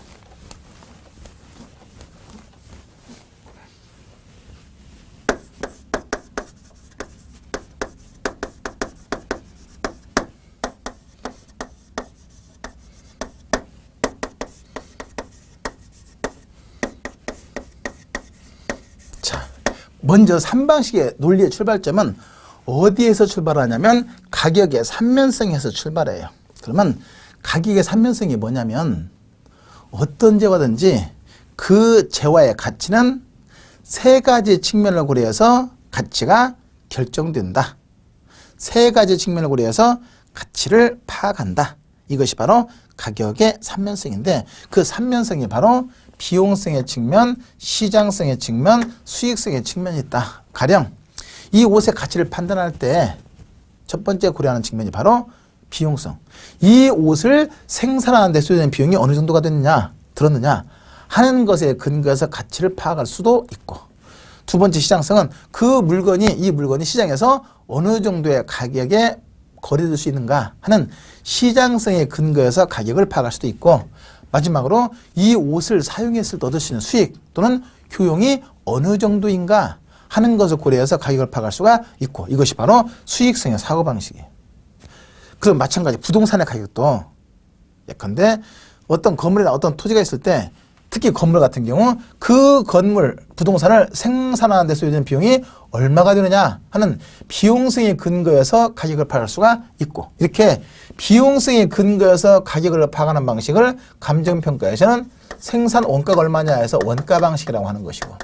먼저 3방식의 논리의 출발점은 어디에서 출발하냐면 가격의 삼면성에서 출발해요. 그러면 가격의 삼면성이 뭐냐면 어떤 재화든지 그 재화의 가치는 세 가지 측면을 고려해서 가치가 결정된다. 세 가지 측면을 고려해서 가치를 파악한다. 이것이 바로 가격의 삼면성인데 그 삼면성이 바로 비용성의 측면, 시장성의 측면, 수익성의 측면이 있다. 가령 이 옷의 가치를 판단할 때 첫 번째 고려하는 측면이 바로 비용성. 이 옷을 생산하는 데 소요되는 비용이 어느 정도가 됐느냐, 들었느냐 하는 것에 근거해서 가치를 파악할 수도 있고 두 번째 시장성은 이 물건이 시장에서 어느 정도의 가격에 거래될 수 있는가 하는 시장성에 근거해서 가격을 파악할 수도 있고 마지막으로 이 옷을 사용했을 때 얻을 수 있는 수익 또는 효용이 어느 정도인가 하는 것을 고려해서 가격을 파악할 수가 있고 이것이 바로 수익성의 사고방식이에요. 그럼 마찬가지 부동산의 가격도 예컨대 어떤 건물이나 어떤 토지가 있을 때 특히 건물 같은 경우 그 건물, 부동산을 생산하는 데 소요되는 비용이 얼마가 되느냐 하는 비용성에 근거해서 가격을 파악할 수가 있고, 이렇게 비용성에 근거해서 가격을 파악하는 방식을 감정평가에서는 생산 원가가 얼마냐 해서 원가 방식이라고 하는 것이고,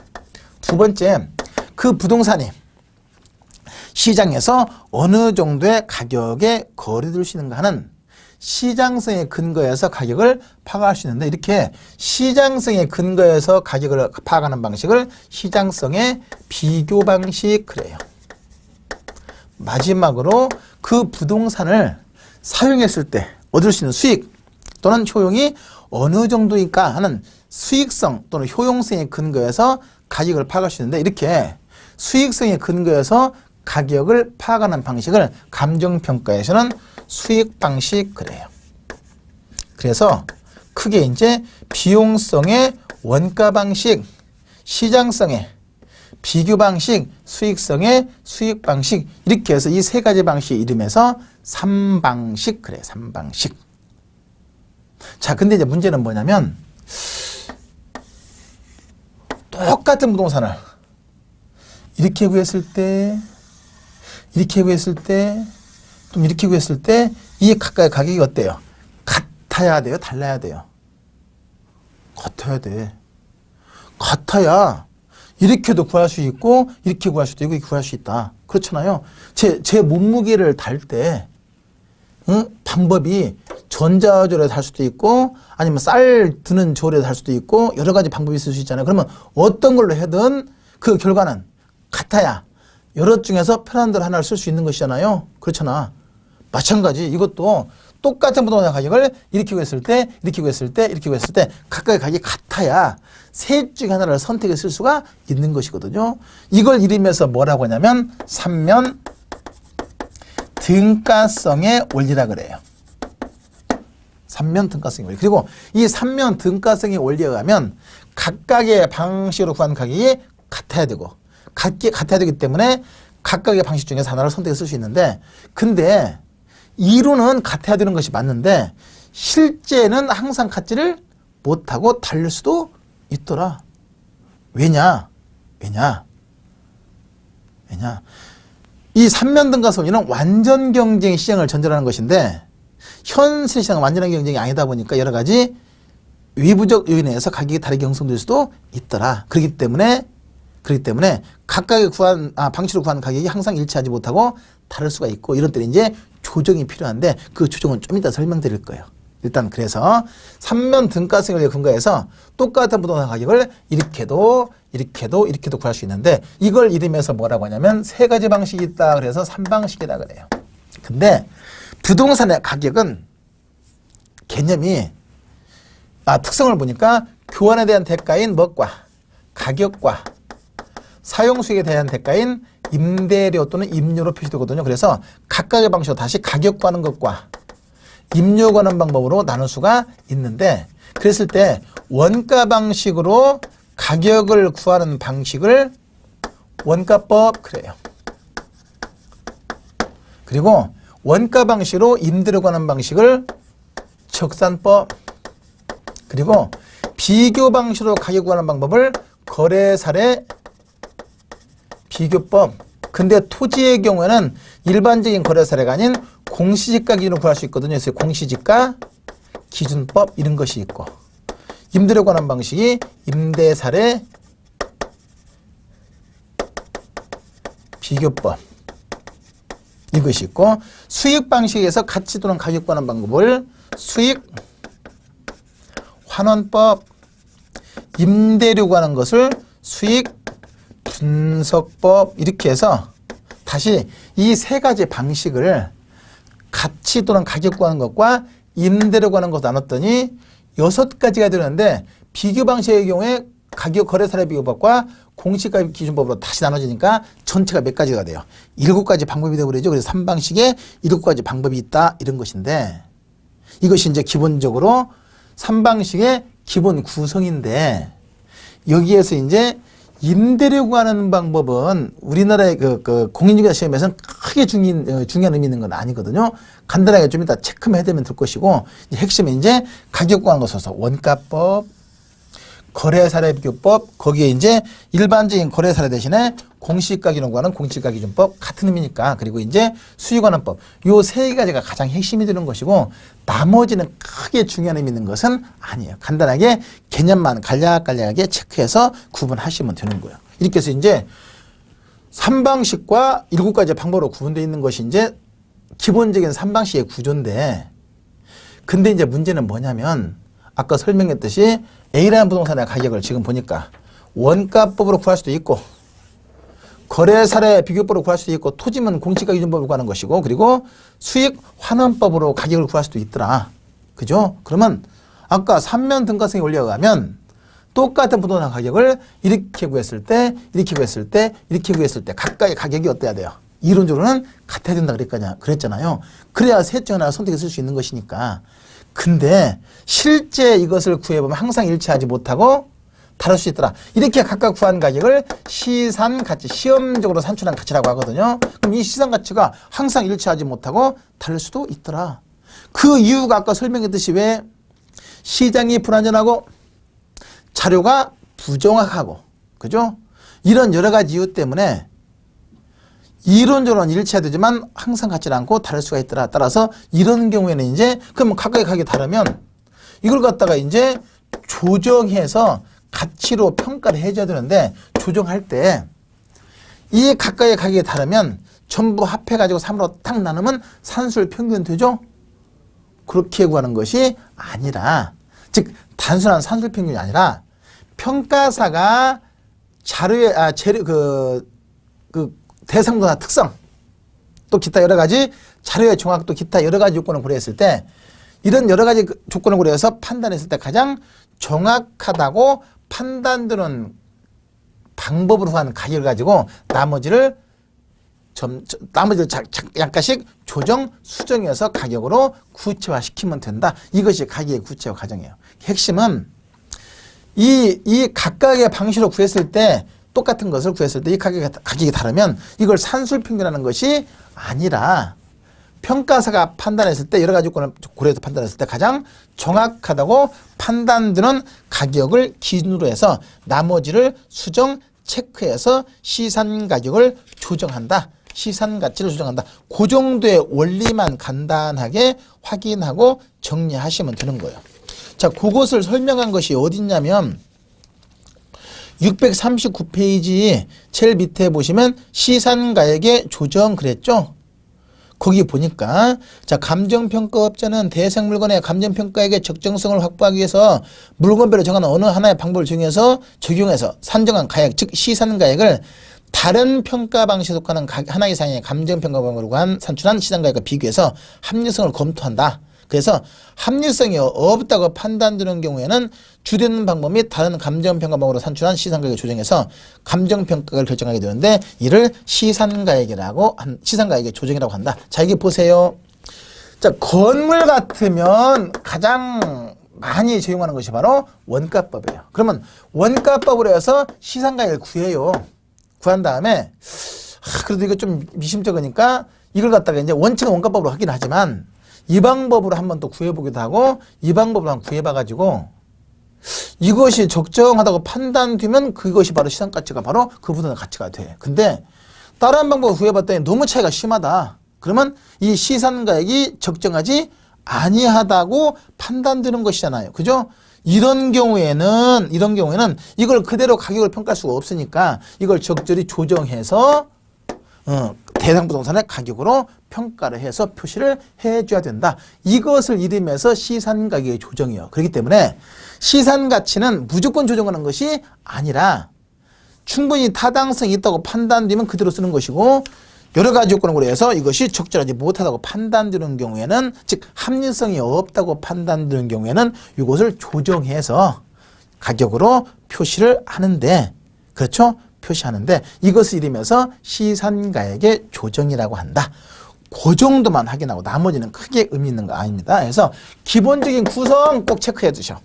두 번째, 그 부동산이 시장에서 어느 정도의 가격에 거래될 수 있는가 하는 시장성에 근거해서 가격을 파악할 수 있는데, 이렇게 시장성에 근거해서 가격을 파악하는 방식을 시장성의 비교 방식 그래요. 마지막으로 그 부동산을 사용했을 때 얻을 수 있는 수익 또는 효용이 어느 정도일까 하는 수익성 또는 효용성에 근거해서 가격을 파악할 수 있는데, 이렇게 수익성에 근거해서 가격을 파악하는 방식을 감정평가에서는 수익 방식 그래요. 그래서 크게 이제 비용성의 원가 방식, 시장성의 비교 방식, 수익성의 수익 방식, 이렇게 해서 이 세 가지 방식 이름에서 3방식 그래요. 3방식. 자, 근데 이제 문제는 뭐냐면, 똑같은 부동산을 이렇게 구했을 때, 이렇게 구했을 때, 또 이렇게 구했을 때, 이 각각의 가격이 어때요? 같아야 돼요? 달라야 돼요? 같아야 돼. 같아야 이렇게도 구할 수 있고, 이렇게 구할 수도 있고, 이렇게 구할 수 있다. 그렇잖아요. 제 몸무게를 달 때, 방법이 전자조례 달 수도 있고, 아니면 쌀 드는 조례 달 수도 있고, 여러 가지 방법이 있을 수 있잖아요. 그러면 어떤 걸로 해든 그 결과는 같아야 여러 중에서 편한 대로 하나를 쓸 수 있는 것이잖아요. 그렇잖아. 마찬가지 이것도 똑같은 부동산 가격을 이렇게 구했을 때, 이렇게 구했을 때, 이렇게 구했을 때 각각의 가격이 같아야 셋 중에 하나를 선택해 쓸 수가 있는 것이거든요. 이걸 이름에서 뭐라고 하냐면 삼면 등가성의 원리라 그래요. 삼면 등가성의 원리. 그리고 이 삼면 등가성의 원리에 의하면 각각의 방식으로 구한 가격이 같아야 되고, 같아야 되기 때문에 각각의 방식 중에서 하나를 선택해 쓸 수 있는데, 근데 이론은 같아야 되는 것이 맞는데 실제는 항상 같지를 못하고 다를 수도 있더라. 왜냐? 이 삼면 등가성리는 완전 경쟁 시장을 전제하는 것인데, 현실 시장은 완전한 경쟁이 아니다 보니까 여러 가지 외부적 요인에 의해서 가격이 다르게 형성될 수도 있더라. 그렇기 때문에 각각의 방식으로 구한 가격이 항상 일치하지 못하고 다를 수가 있고, 이런 때는 이제 조정이 필요한데 그 조정은 좀 이따 설명드릴 거예요. 일단 그래서 삼면 등가성에 근거해서 똑같은 부동산 가격을 이렇게도 구할 수 있는데, 이걸 이름에서 뭐라고 하냐면 세 가지 방식이 있다. 그래서 3방식이다 그래요. 근데 부동산의 가격은 개념이 특성을 보니까 교환에 대한 대가인 뭐과 가격과 사용수익에 대한 대가인 임대료 또는 임료로 표시되거든요. 그래서 각각의 방식으로 다시 가격 구하는 것과 임료 구하는 방법으로 나눌 수가 있는데, 그랬을 때 원가 방식으로 가격을 구하는 방식을 원가법 그래요. 그리고 원가 방식으로 임대료 구하는 방식을 적산법, 그리고 비교 방식으로 가격 구하는 방법을 거래사례 비교법. 근데 토지의 경우에는 일반적인 거래 사례가 아닌 공시지가 기준으로 구할 수 있거든요. 그래서 공시지가 기준법 이런 것이 있고, 임대료 관한 방식이 임대 사례 비교법 이것이 있고, 수익 방식에서 가치 또는 가격 관한 방법을 수익 환원법, 임대료 관한 것을 수익 분석법, 이렇게 해서 다시 이 세 가지 방식을 가치 또는 가격 구하는 것과 임대료 구하는 것을 나눴더니 6가지가 되는데, 비교 방식의 경우에 가격 거래 사례 비교법과 공시가격 기준법으로 다시 나눠지니까 전체가 몇 가지가 돼요? 7가지 방법이 되어버리죠. 그래서 3방식에 7가지 방법이 있다 이런 것인데, 이것이 이제 기본적으로 3방식의 기본 구성인데, 여기에서 이제 임대료 구하는 방법은 우리나라의 그 공인중개사 시험에서는 크게 중요한 의미 있는 건 아니거든요. 간단하게 좀 이따 체크만 해두면 될 것이고, 핵심은 이제 가격 구하는 것으로서 원가법, 거래사례비교법 거기에 이제 일반적인 거래사례 대신에 공시가기준과는 공시가기준법 같은 의미니까 그리고 이제 수익관원법 요 세 가지가 가장 핵심이 되는 것이고 나머지는 크게 중요한 의미 있는 것은 아니에요. 간단하게 개념만 간략간략하게 체크해서 구분하시면 되는 거예요. 이렇게 해서 이제 3방식과 7가지 방법으로 구분되어 있는 것이 이제 기본적인 3방식의 구조인데 근데 이제 문제는 뭐냐면 아까 설명했듯이 A라는 부동산의 가격을 지금 보니까 원가법으로 구할 수도 있고 거래사례 비교법으로 구할 수도 있고 토지면 공시가기준법으로 구하는 것이고 그리고 수익환원법으로 가격을 구할 수도 있더라. 그죠? 그러면 아까 3면 등가성이 올려가면 똑같은 부동산 가격을 이렇게 구했을 때 이렇게 구했을 때 이렇게 구했을 때 각각의 가격이 어때야 돼요? 이론적으로는 같아야 된다 그랬잖아요. 그래야 셋 중 하나 선택해 쓸 수 있는 것이니까. 근데 실제 이것을 구해보면 항상 일치하지 못하고 다를 수 있더라. 이렇게 각각 구한 가격을 시산가치, 시험적으로 산출한 가치라고 하거든요. 그럼 이 시산가치가 항상 일치하지 못하고 다를 수도 있더라. 그 이유가 아까 설명했듯이 왜 시장이 불안전하고 자료가 부정확하고 그죠? 이런 여러 가지 이유 때문에 이론적으로는 일치해야 되지만 항상 같지 않고 다를 수가 있더라. 따라서 이런 경우에는 이제 그럼 각각의 가격이 다르면 이걸 갖다가 이제 조정해서 가치로 평가를 해줘야 되는데 조정할 때 이 각각의 가격이 다르면 전부 합해가지고 3으로 딱 나누면 산술 평균 되죠? 그렇게 구하는 것이 아니라 즉 단순한 산술 평균이 아니라 평가사가 자료의 재료 그 대상도나 특성 또 기타 여러 가지 자료의 종합 또 기타 여러 가지 요건을 고려했을 때 이런 여러 가지 조건을 고려해서 판단했을 때 가장 정확하다고 판단되는 방법으로 한 가격을 가지고 나머지를 약간씩 조정 수정해서 가격으로 구체화시키면 된다. 이것이 가격의 구체화 과정이에요. 핵심은 이 각각의 방식으로 구했을 때 똑같은 것을 구했을 때 이 가격이 다르면 이걸 산술평균하는 것이 아니라 평가사가 판단했을 때 여러 가지 요건을 고려해서 판단했을 때 가장 정확하다고 판단되는 가격을 기준으로 해서 나머지를 수정 체크해서 시산 가격을 조정한다. 시산 가치를 조정한다. 그 정도의 원리만 간단하게 확인하고 정리하시면 되는 거예요. 자, 그것을 설명한 것이 어디 있냐면 639페이지 제일 밑에 보시면 시산가액의 조정 그랬죠? 거기 보니까 자 감정평가업자는 대상 물건의 감정평가액의 적정성을 확보하기 위해서 물건별로 정하는 어느 하나의 방법을 적용해서 산정한 가액 즉 시산가액을 다른 평가 방식에 속하는 하나 이상의 감정평가 방법으로 산출한 시산가액과 비교해서 합리성을 검토한다. 그래서 합리성이 없다고 판단되는 경우에는 주된 방법 및 다른 감정평가 방법으로 산출한 시산가액을 조정해서 감정평가를 결정하게 되는데 이를 시산가액의 조정이라고 한다. 자, 여기 보세요. 자, 건물 같으면 가장 많이 적용하는 것이 바로 원가법이에요. 그러면 원가법으로 해서 시산가액을 구해요. 구한 다음에 그래도 이거 좀 미심쩍으니까 이걸 갖다가 이제 원칙은 원가법으로 하긴 하지만 이 방법으로 한번 또 구해보기도 하고 이 방법으로 한번 구해봐가지고 이것이 적정하다고 판단되면 그것이 바로 시산가치가 바로 그 부분의 가치가 돼. 근데 다른 방법을 구해봤더니 너무 차이가 심하다. 그러면 이 시산가액이 적정하지 아니하다고 판단되는 것이잖아요. 그죠? 이런 경우에는 이걸 그대로 가격을 평가할 수가 없으니까 이걸 적절히 조정해서 대상 부동산의 가격으로 평가를 해서 표시를 해줘야 된다. 이것을 이름해서 시산가격의 조정이요. 그렇기 때문에 시산가치는 무조건 조정하는 것이 아니라 충분히 타당성이 있다고 판단되면 그대로 쓰는 것이고 여러 가지 요건을 고려해서 이것이 적절하지 못하다고 판단되는 경우에는 즉 합리성이 없다고 판단되는 경우에는 이것을 조정해서 가격으로 표시를 하는데 그렇죠? 표시하는데 이것을 이름해서 시산가액의 조정이라고 한다. 그 정도만 확인하고 나머지는 크게 의미 있는 거 아닙니다. 그래서 기본적인 구성 꼭 체크해 두셔.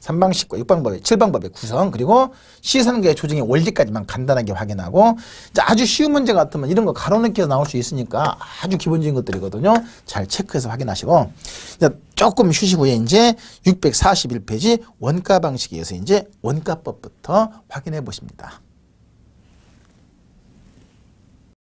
3방식과 6방법의 7방법의 구성 그리고 시선계 조정의 원리까지만 간단하게 확인하고 이제 아주 쉬운 문제 같으면 이런 거 가로넣기에서 나올 수 있으니까 아주 기본적인 것들이거든요. 잘 체크해서 확인하시고 이제 조금 휴식 후에 이제 641페이지 원가 방식에서 이제 원가법부터 확인해 보십니다.